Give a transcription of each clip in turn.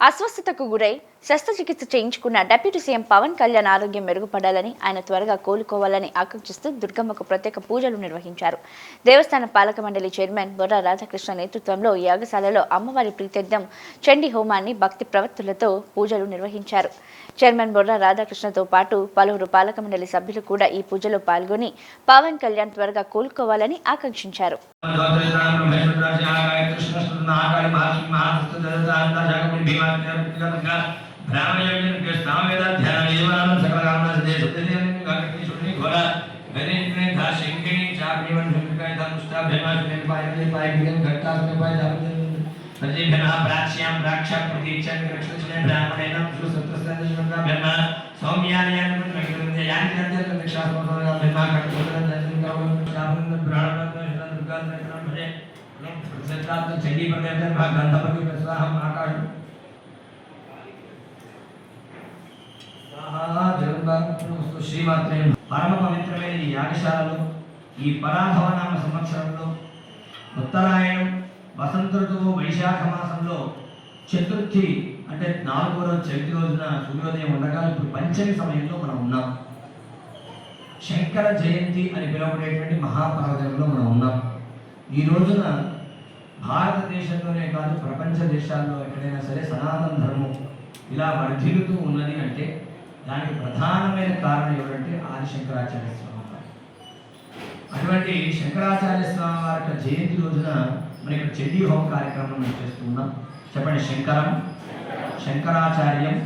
అస్వస్థతకు గురై శస్త్రచికిత్స చేయించుకున్న డిప్యూటీ సీఎం పవన్ కళ్యాణ్ ఆరోగ్యం మెరుగుపడాలని, ఆయన త్వరగా కోలుకోవాలని ఆకాంక్షిస్తూ దుర్గమ్మకు ప్రత్యేక పూజలు నిర్వహించారు. దేవస్థాన పాలక మండలి చైర్మన్ బొర్రా రాధాకృష్ణ నేతృత్వంలో యాగశాలలో అమ్మవారి ప్రీత్యర్థం చండీ హోమాన్ని భక్తి ప్రవక్తులతో పూజలు నిర్వహించారు. చైర్మన్ బొర్రా రాధాకృష్ణతో పాటు పలువురు పాలక మండలి సభ్యులు కూడా ఈ పూజలో పాల్గొని పవన్ కళ్యాణ్ త్వరగా కోలుకోవాలని ఆకాంక్షించారు. శ్రీమాత్రే పరమ పవిత్రమైన ఈ యాగశాలలో ఈ పరాభవనామ సంవత్సరంలో ఉత్తరాయణం వసంత ఋతువు వైశాఖ మాసంలో చతుర్థి అంటే 4వ రోజు చవితి రోజున సూర్యోదయం ఉండగా ఇప్పుడు పంచమి సమయంలో మనం ఉన్నాం. శంకర జయంతి అని పిలువబడేటువంటి మహాపర్వదినంలో మనం ఉన్నాం. ఈ రోజున భారతదేశంలోనే కాదు ప్రపంచ దేశాల్లో ఎక్కడైనా సరే సనాతన ధర్మం ఇలా వర్ధిల్లుతూ ఉన్నది అంటే దానికి ప్రధానమైన కారణం ఎవరంటే ఆది శంకరాచార్య స్వామి వారు. అటువంటి శంకరాచార్య స్వామి వారి యొక్క జయంతి రోజున మనం ఇక్కడ చండీ హోమ కార్యక్రమం మనం చేస్తూ ఉన్నాం. చెప్పండి. శంకరం, శంకరాచార్యం,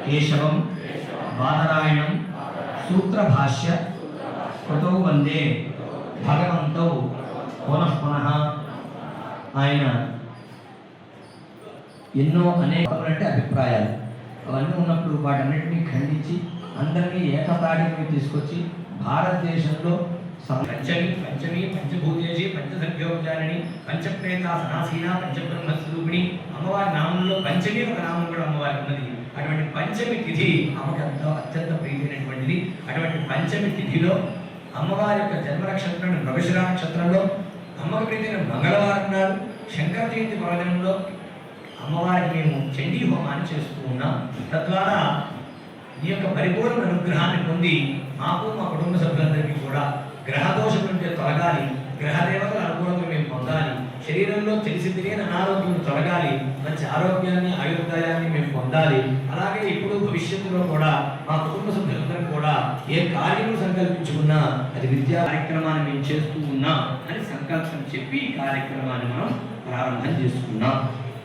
కేశవం, బాదరాయణం, సూత్రభాష్య కృతౌ వందే భగవంతౌ పునః పునః. ఆయన ఎన్నో అనేక అభిప్రాయాలు అవన్నీ ఉన్నప్పుడు వాటన్నిటినీ ఖండించి అందరినీ ఏకతాటికి తీసుకొచ్చి భారతదేశంలో పంచమి పంచభూతేజి పంచసంఖ్యోపచారిణి పంచప్రేత సనాసీన పంచబ్రహ్మస్వరూపిణి అమ్మవారి నామంలో పంచమి ఒక నామం కూడా అమ్మవారి ఉన్నది. అటువంటి పంచమి తిథి అమ్మకి అత్యంత ప్రీతినటువంటిది. అటువంటి పంచమి తిథిలో అమ్మవారి యొక్క జన్మ నక్షత్రం మృగశిర నక్షత్రంలో అమ్మకి ప్రీతిన మంగళవారం నాడు శంకర జయంతి పర్వదినంలో అమ్మవారికి మేము చండీ హోమాన్ని చేస్తూ ఉన్నాం. తద్వారా ఈ యొక్క పరిపూర్ణ అనుగ్రహాన్ని పొంది మాకు మా కుటుంబ సభ్యులందరికీ కూడా గ్రహదోషం నుండి తొలగాలి, గ్రహదేవతల అనుకూలంగా మేము పొందాలి, శరీరంలో తెలిసి తెలియని అనారోగ్యం తొలగాలి, మంచి ఆరోగ్యాన్ని ఆయుర్దాయాన్ని మేము పొందాలి. అలాగే ఇప్పుడు భవిష్యత్తులో కూడా మా కుటుంబ సభ్యులందరం కూడా ఏ కార్యము సంకల్పించుకున్నా అది విద్యా కార్యక్రమాన్ని మేము చేస్తూ ఉన్నాం అని సంకల్పం చెప్పి ఈ కార్యక్రమాన్ని మనం ప్రారంభం చేసుకున్నాం.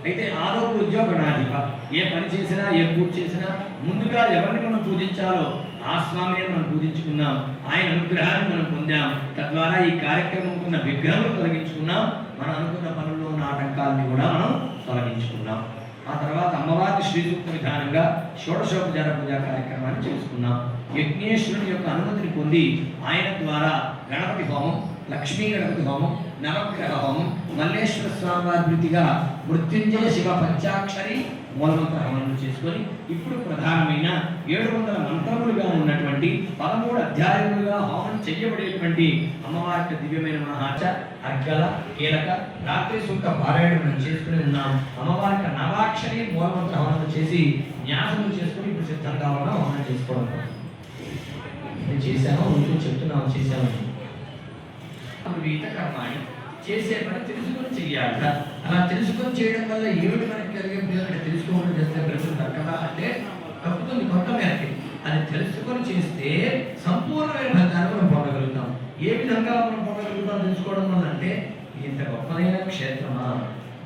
అయితే ఆరోగ్య ఉద్యోగనాధిప ఏ పని చేసినా ఏ పూజ చేసినా ముందుగా ఎవరిని మనం పూజించాలో ఆ స్వామిని మనం పూజించుకున్నాం. ఆయన అనుగ్రహాన్ని మనం పొందాం. తద్వారా ఈ కార్యక్రమం ఉన్న విగ్రహం తొలగించుకున్నాం. మనం అనుకున్న పనుల్లో ఉన్న ఆటంకాలని కూడా మనం తొలగించుకున్నాం. ఆ తర్వాత అమ్మవారి శ్రీసూక్త విధానంగా షోడశోపచార పూజా కార్యక్రమాన్ని చేసుకున్నాం. యజ్ఞేశ్వరుని యొక్క అనుమతిని పొంది ఆయన ద్వారా గణపతి హోమం, లక్ష్మీ గణపతి హోమం, నవగ్రహ హోమం, మల్లేశ్వర స్వామి వారి ప్రీతిగా మృత్యుంజయ శివ పంచాక్షరి మూలమంత్ర హోమం చేసుకొని ఇప్పుడు ప్రధానమైన 700 మంత్రములుగా ఉన్నటువంటి 13 అధ్యాయములుగా హోమం చేయబడేటువంటి అమ్మవారి దివ్యమైన మహాచ అర్గల కీలక రాత్రి సూక్త పారాయణం చేసుకుని ఉన్నాం. అమ్మవారి నవాక్షరి మూలమంత్ర హోమం చేసి న్యాసము చేసుకుని ఇప్పుడు సిద్ధంగా ఉన్న హోమం చేసుకోవడం చేశాము. ముందు చెప్తున్నాము చేశాము. కర్మాన్ని చేసే పని తెలుసుకొని చెయ్యాలి. అలా తెలుసుకొని చేయడం వల్ల ఏమిటి మనకి కలిగే ప్రయోజనం? తెలుసుకోవడం చేస్తే ప్రజలు తగ్గదా అంటే తప్పుతుంది కొంత మేరకి. అది తెలుసుకొని చేస్తే సంపూర్ణమైన ఫలితాన్ని మనం పొందగలుగుతాం. ఏ విధంగా మనం పొందగలుగుతాం తెలుసుకోవడం వల్ల అంటే ఇంత గొప్పదైన క్షేత్రమా,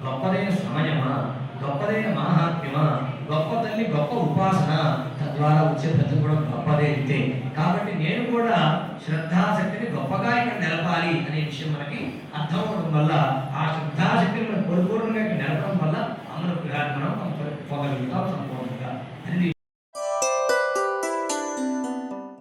గొప్పదైన సమయమా, గొప్పదైన మహాత్మ్యమా, గొప్ప తల్లి గొప్ప ఉపాసన, తద్వారా వచ్చే ప్రతి కూడా గొప్పదే అయితే. కాబట్టి నేను కూడా శ్రద్ధాశక్తిని గొప్పగా ఇక్కడ నిలపాలి అనే విషయం మనకి అర్థం అవడం వల్ల ఆ శ్రద్ధాశక్తిని మనం పరిపూర్ణంగా ఇక్కడ నిలపడం వల్ల అమర గ్రహాన్ని మనం పొందగలుగుతాం సంపూర్ణంగా.